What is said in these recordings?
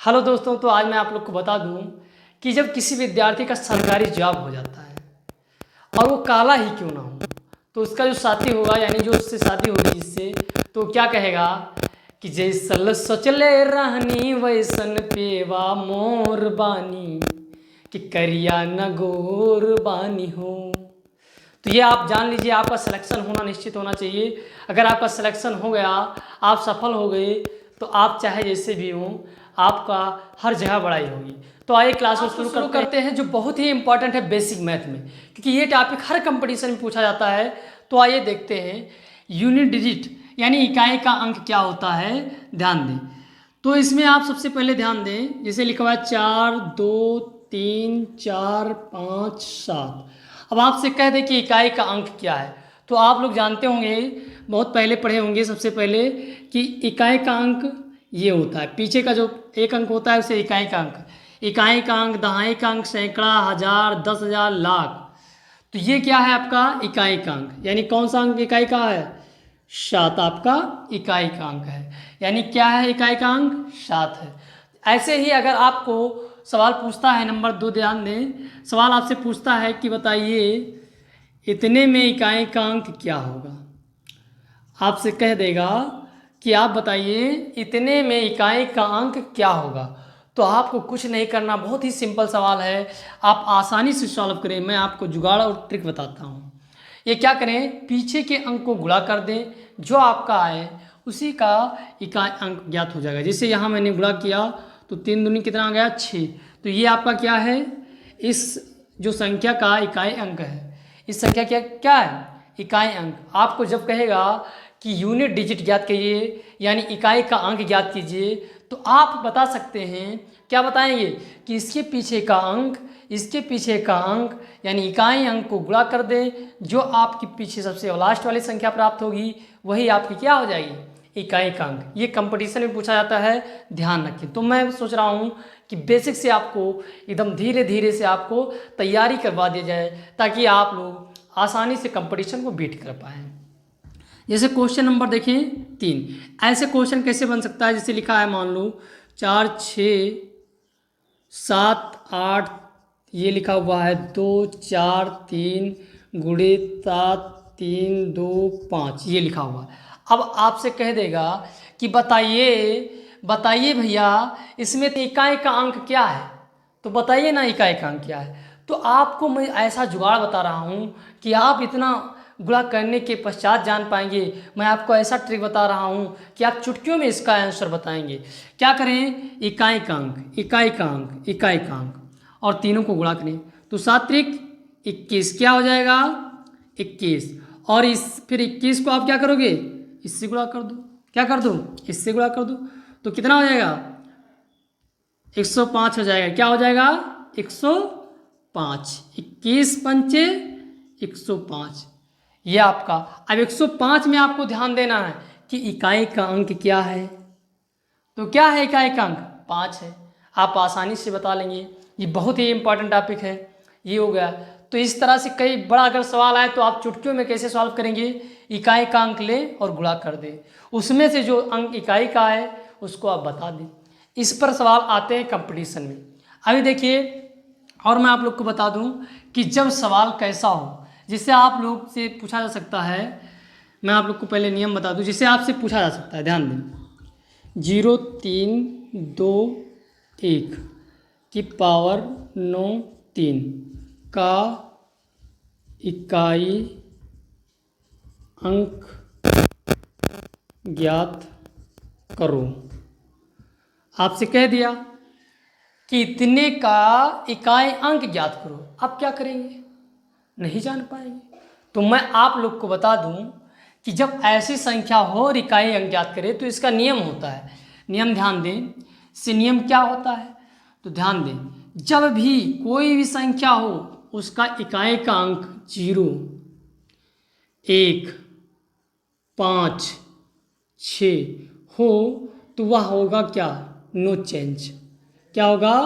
Hello दोस्तों, तो आज मैं आप लोग को बता दूं कि जब किसी विद्यार्थी का सरकारी जॉब हो जाता है और वो काला ही क्यों ना हो, तो उसका जो साथी होगा यानी जो उससे शादी होगी जिससे, तो क्या कहेगा कि जैसल सोचले रहनी वैसन पेवा मोर बानी कि करिया न गोर बानी हो। तो ये आप जान लीजिए, आपका सिलेक्शन होना निश्चित होना चाहिए। अगर आपका सिलेक्शन हो गया, आप सफल हो गए, तो आप चाहे जैसे भी हों, आपका हर जगह बड़ाई होगी। तो आइए क्लास को शुरू करते हैं जो बहुत ही इंपॉर्टेंट है बेसिक मैथ में, क्योंकि ये टॉपिक हर कंपटीशन में पूछा जाता है। तो आइए देखते हैं यूनिट डिजिट यानी इकाई का अंक क्या होता है, ध्यान दें। तो इसमें आप सबसे पहले ध्यान दें, जैसे लिखा हुआ है 4 2 3 4 5 7। अब आपसे कह दें कि इकाई का अंक क्या है, तो आप लोग जानते होंगे, बहुत पहले पढ़े होंगे सबसे पहले कि इकाई का अंक ये होता है, पीछे का जो एक अंक होता है उसे इकाई का अंक, इकाई का अंक, दहाई का अंक, सैकड़ा, हजार, 10,000, लाख। तो ये क्या है आपका इकाई का अंक, यानी कौन सा अंक इकाई का है, 7 आपका इकाई का अंक है। यानी क्या है इकाई का अंक, 7 है। ऐसे ही अगर आपको सवाल पूछता है, नंबर 2 ध्यान दें, सवाल आपसे पूछता है कि बताइए इतने में इकाई का अंक क्या होगा। आपसे कह देगा कि आप बताइए इतने में इकाई का अंक क्या होगा। तो आपको कुछ नहीं करना, बहुत ही सिंपल सवाल है, आप आसानी से सॉल्व करें। मैं आपको जुगाड़ और ट्रिक बताता हूँ। ये क्या करें, पीछे के अंक को गुणा कर दें, जो आपका आए उसी का इकाई अंक ज्ञात हो जाएगा। जैसे यहाँ मैंने गुणा किया तो 3 दूनी कितना आ गया, 6। तो ये आपका क्या है, इस जो संख्या का इकाई अंक है, इस संख्या क्या क्या है, इकाई अंक। आपको जब कहेगा कि यूनिट डिजिट ज्ञात कीजिए यानी इकाई का अंक ज्ञात कीजिए, तो आप बता सकते हैं, क्या बताएंगे कि इसके पीछे का अंक, इसके पीछे का अंक यानी इकाई अंक को गुणा कर दें, जो आपके पीछे सबसे लास्ट वाली संख्या प्राप्त होगी वही आपकी क्या हो जाएगी, इकाई का अंक। ये कंपटीशन में पूछा जाता है, ध्यान रखें। तो मैं सोच रहा हूँ कि बेसिक से आपको एकदम धीरे धीरे से आपको तैयारी करवा दी जाए, ताकि आप लोग आसानी से कंपटीशन को बीट कर पाएँ। जैसे क्वेश्चन नंबर देखें 3, ऐसे क्वेश्चन कैसे बन सकता है, जैसे लिखा है मान लो 4 6 7 8, ये लिखा हुआ है 2 4 3 गुणे 7 3 2 5, ये लिखा हुआ है। अब आपसे कह देगा कि बताइए भैया इसमें इकाई का अंक क्या है, तो बताइए ना इकाई का अंक क्या है। तो आपको मैं ऐसा जुगाड़ बता रहा हूँ कि आप इतना गुणा करने के पश्चात जान पाएंगे। मैं आपको ऐसा ट्रिक बता रहा हूँ कि आप चुटकियों में इसका आंसर बताएंगे। क्या करें, इकाई का अंक, इकाई का अंक, इकाई का अंक, और तीनों को गुणा करें तो 7 त्रिक 21, क्या हो जाएगा 21। और इस फिर 21 को आप क्या करोगे, इससे गुणा कर दो, क्या कर दो, इससे गुणा कर दो, तो कितना हो जाएगा 105 हो जाएगा। क्या हो जाएगा 105, 21 पंचे 105, ये आपका। अब 105 में आपको ध्यान देना है कि इकाई का अंक क्या है, तो क्या है इकाई का अंक, 5 है। आप आसानी से बता लेंगे, ये बहुत ही इंपॉर्टेंट टॉपिक है। ये हो गया। तो इस तरह से कई बड़ा अगर सवाल आए तो आप चुटकियों में कैसे सॉल्व करेंगे, इकाई का अंक ले और गुणा कर दे, उसमें से जो अंक इकाई का है उसको आप बता दें। इस पर सवाल आते हैं कंपटीशन में। अभी देखिए, और मैं आप लोग को बता दूं कि जब सवाल कैसा हो जिससे आप लोग से पूछा जा सकता है, मैं आप लोग को पहले नियम बता दूं जिससे आपसे पूछा जा सकता है, ध्यान दें। 0 3 2 1 की पावर 9 3 का इकाई अंक ज्ञात करो। आपसे कह दिया कि इतने का इकाई अंक ज्ञात करो, आप क्या करेंगे, नहीं जान पाएंगे। तो मैं आप लोग को बता दूं कि जब ऐसी संख्या हो और इकाई अंक ज्ञात करे तो इसका नियम होता है। नियम ध्यान दें, इससे नियम क्या होता है, तो ध्यान दें, जब भी कोई भी संख्या हो उसका इकाई का अंक 0 1 5 6 हो तो वह होगा क्या, नो चेंज। क्या होगा,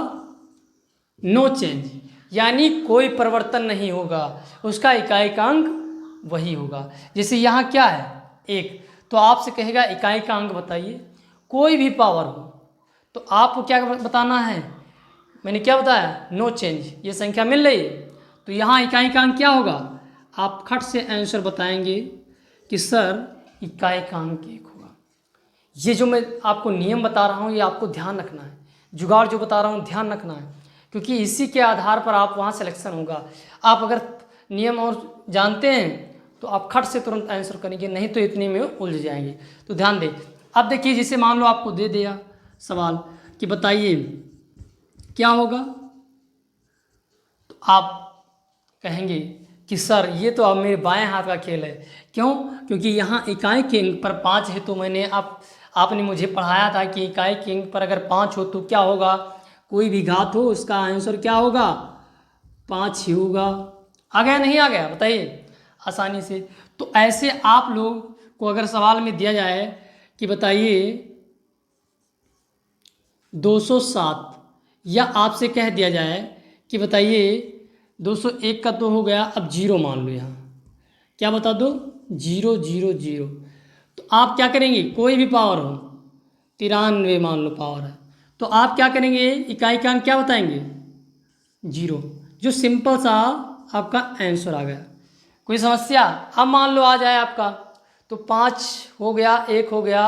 नो चेंज, यानी कोई परिवर्तन नहीं होगा, उसका इकाई का अंक वही होगा। जैसे यहाँ क्या है 1, तो आपसे कहेगा इकाई का अंक बताइए, कोई भी पावर हो तो आपको क्या बताना है, मैंने क्या बताया, नो चेंज, ये संख्या मिल रही है। तो यहाँ इकाई का अंक क्या होगा, आप खट से आंसर बताएंगे कि सर इकाई का अंक 1 होगा। ये जो मैं आपको नियम बता रहा हूँ ये आपको ध्यान रखना है, जुगाड़ जो बता रहा हूँ ध्यान रखना है, क्योंकि इसी के आधार पर आप वहाँ सिलेक्शन होगा। आप अगर नियम और जानते हैं तो आप खट से तुरंत आंसर करेंगे, नहीं तो इतने में उलझ जाएंगे। तो ध्यान दें। अब देखिए, जैसे मान लो आपको दे दिया सवाल कि बताइए क्या होगा, तो आप कहेंगे कि सर ये तो अब मेरे बाएं हाथ का खेल है। क्यों? क्योंकि यहाँ इकाई के अंक पर 5 है, तो आपने मुझे पढ़ाया था कि इकाई के अंक पर अगर 5 हो तो क्या होगा, कोई भी घात हो उसका आंसर क्या होगा, 5 ही होगा। आ गया नहीं आ गया, बताइए आसानी से। तो ऐसे आप लोग को अगर सवाल में दिया जाए कि बताइए 207, या आपसे कह दिया जाए कि बताइए 201 का तो हो गया, अब 0 मान लो, यहाँ क्या बता दो, 0 0 0, तो आप क्या करेंगे, कोई भी पावर हो, 93 मान लो पावर है, तो आप क्या करेंगे, इकाई का अंक क्या बताएंगे, 0, जो सिंपल सा आपका आंसर आ गया। कोई समस्या? अब मान लो आ जाए आपका, तो 5 हो गया, 1 हो गया,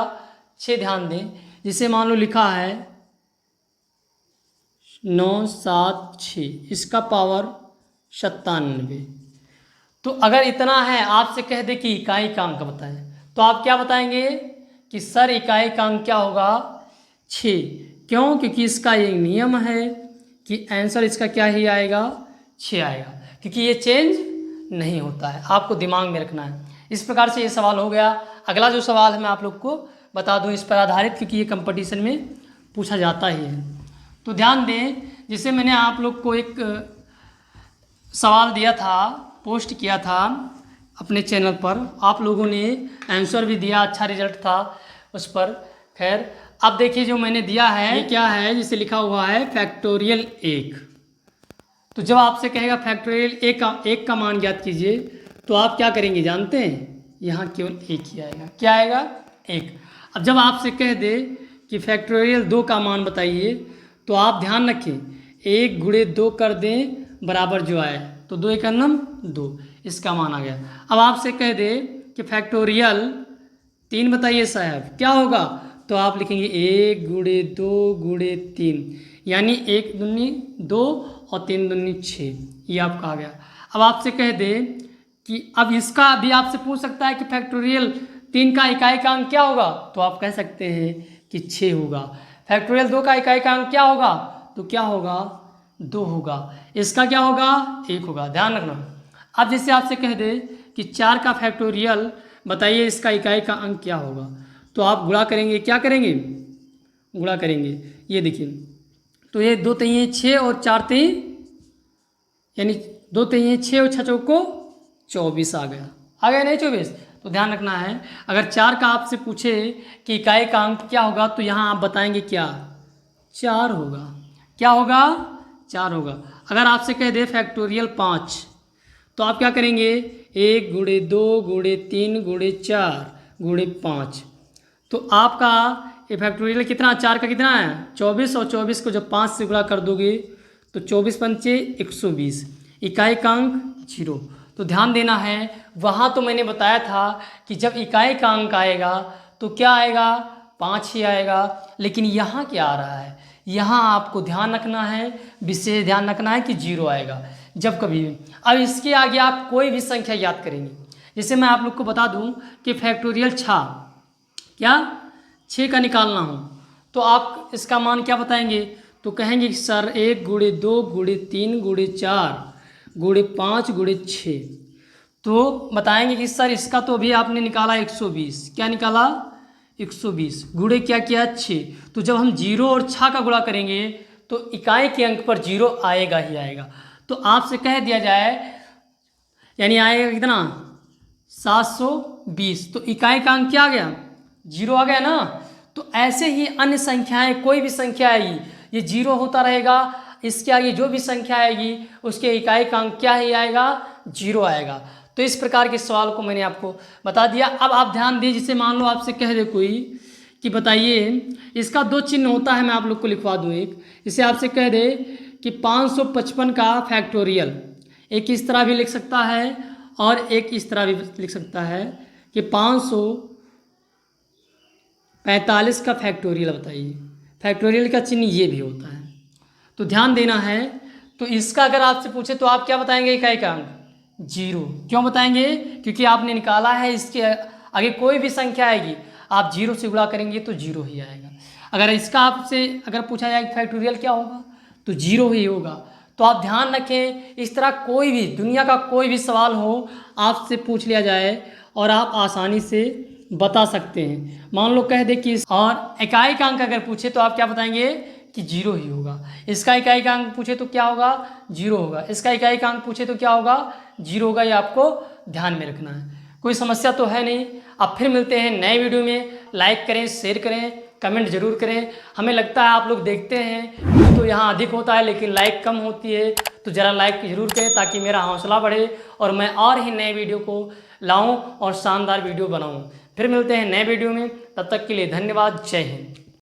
6 ध्यान दें, जिसे मान लो लिखा है 9 7 6, इसका पावर 97। तो अगर इतना है, आपसे कह दे कि इकाई का अंक बताएं, तो आप क्या बताएंगे कि सर इकाई का अंक क्या होगा, 6। क्यों? क्योंकि इसका ये नियम है कि आंसर इसका क्या ही आएगा, 6 आएगा, क्योंकि ये चेंज नहीं होता है, आपको दिमाग में रखना है। इस प्रकार से ये सवाल हो गया। अगला जो सवाल है मैं आप लोग को बता दूं इस पर आधारित, क्योंकि ये कंपटीशन में पूछा जाता ही है। तो ध्यान दें, जिसे मैंने आप लोग को एक सवाल दिया था, पोस्ट किया था अपने चैनल पर, आप लोगों ने आंसर भी दिया, अच्छा रिजल्ट था उस पर। खैर, अब देखिए जो मैंने दिया है ये क्या है, जिसे लिखा हुआ है फैक्टोरियल 1। तो जब आपसे कहेगा फैक्टोरियल 1 का मान ज्ञात कीजिए, तो आप क्या करेंगे जानते हैं, यहाँ केवल 1 ही आएगा। क्या आएगा? 1। अब जब आपसे कह दे कि फैक्टोरियल 2 का मान बताइए, तो आप ध्यान रखें 1 गुणे 2 कर दें बराबर जो आए, तो 2 1 2, इसका मान आ गया। अब आपसे कह दे कि फैक्टोरियल 3 बताइए साहब, क्या होगा, तो आप लिखेंगे 1 गुणे 2 गुणे 3, यानी 1 दूनी 2 और 3 दूनी 6, ये आपका आ गया। अब आपसे कह दे कि अब इसका भी आपसे पूछ सकता है कि फैक्टोरियल 3 का इकाई का अंक क्या होगा, तो आप कह सकते हैं कि 6 होगा। फैक्टोरियल 2 का इकाई का अंक क्या होगा, तो क्या होगा, 2 होगा। इसका क्या होगा, 1 होगा, ध्यान रखना। अब जैसे आपसे कह दे कि 4 का फैक्टोरियल बताइए इसका इकाई का अंक क्या होगा, तो आप गुणा करेंगे, क्या करेंगे, गुणा करेंगे। ये देखिए, तो ये 2 3 6 और 4 3, यानी 2 3 6 और 6 चौको 24 आ गया। आ गया नहीं 24? तो ध्यान रखना है, अगर 4 का आपसे पूछे कि इकाई का अंक क्या होगा, तो यहाँ आप बताएंगे क्या, 4 होगा। क्या होगा, 4 होगा। अगर आपसे कह दे फैक्टोरियल 5, तो आप क्या करेंगे, 1 गुणे 2 गुणे 3 गुणे 4 गुणे 5, तो आपका ये फैक्टोरियल कितना, 4 का कितना है, 24, और 24 को जब 5 से गुणा कर दोगे तो 24 पंचे 120, इकाई का अंक 0। तो ध्यान देना है, वहाँ तो मैंने बताया था कि जब इकाई का अंक आएगा तो क्या आएगा, 5 ही आएगा, लेकिन यहाँ क्या आ रहा है, यहाँ आपको ध्यान रखना है, विशेष ध्यान रखना है कि 0 आएगा जब कभी भी। अब इसके आगे आप कोई भी संख्या याद करेंगे, जैसे मैं आप लोग को बता दूं कि फैक्टोरियल 6, क्या 6 का निकालना हो, तो आप इसका मान क्या बताएंगे, तो कहेंगे कि सर 1 गुणे 2 गुणे 3 गुणे 4 गुणे 5 गुणे 6, तो बताएंगे कि सर इसका तो अभी आपने निकाला 120, क्या निकाला 120, गुणे क्या किया 6, तो जब हम 0 और 6 का गुणा करेंगे तो इकाई के अंक पर 0 आएगा ही आएगा। तो आपसे कह दिया जाए, यानी आएगा कितना 720, तो इकाई का अंक क्या आ गया, 0 आ गया ना। तो ऐसे ही अन्य संख्याएं, कोई भी संख्या आएगी ये 0 होता रहेगा, इसके आगे जो भी संख्या आएगी उसके इकाई का अंक क्या ही आएगा, 0 आएगा। तो इस प्रकार के सवाल को मैंने आपको बता दिया। अब आप ध्यान दीजिए, जिसे मान लो आपसे कह दे कोई कि बताइए इसका 2 चिन्ह होता है, मैं आप लोग को लिखवा दूँ एक। इसे आपसे कह दे कि 555 का फैक्टोरियल, एक इस तरह भी लिख सकता है और एक इस तरह भी लिख सकता है कि 545 का फैक्टोरियल। बताइए फैक्टोरियल का चिन्ह ये भी होता है, तो ध्यान देना है। तो इसका अगर आपसे पूछे तो आप क्या बताएंगे? इकाई का अंक 0। क्यों बताएंगे? क्योंकि आपने निकाला है, इसके आगे कोई भी संख्या आएगी आप 0 से गुणा करेंगे तो 0 ही आएगा। अगर इसका आपसे अगर पूछा जाए फैक्टोरियल क्या होगा तो 0 ही होगा। तो आप ध्यान रखें, इस तरह कोई भी दुनिया का कोई भी सवाल हो आपसे पूछ लिया जाए और आप आसानी से बता सकते हैं। मान लो कह दे कि और इकाई का अंक अगर पूछे तो आप क्या बताएंगे कि 0 ही होगा। इसका इकाई का अंक पूछे तो क्या होगा? 0 होगा। इसका इकाई का अंक पूछे तो क्या होगा? 0 होगा। ये आपको ध्यान में रखना है। कोई समस्या तो है नहीं। अब फिर मिलते हैं नए वीडियो में। लाइक करें, शेयर करें, कमेंट जरूर करें। हमें लगता है आप लोग देखते हैं तो यहाँ अधिक होता है लेकिन लाइक कम होती है, तो ज़रा लाइक जरूर करें ताकि मेरा हौसला बढ़े और मैं और ही नए वीडियो को लाऊं और शानदार वीडियो बनाऊं। फिर मिलते हैं नए वीडियो में, तब तक के लिए धन्यवाद। जय हिंद।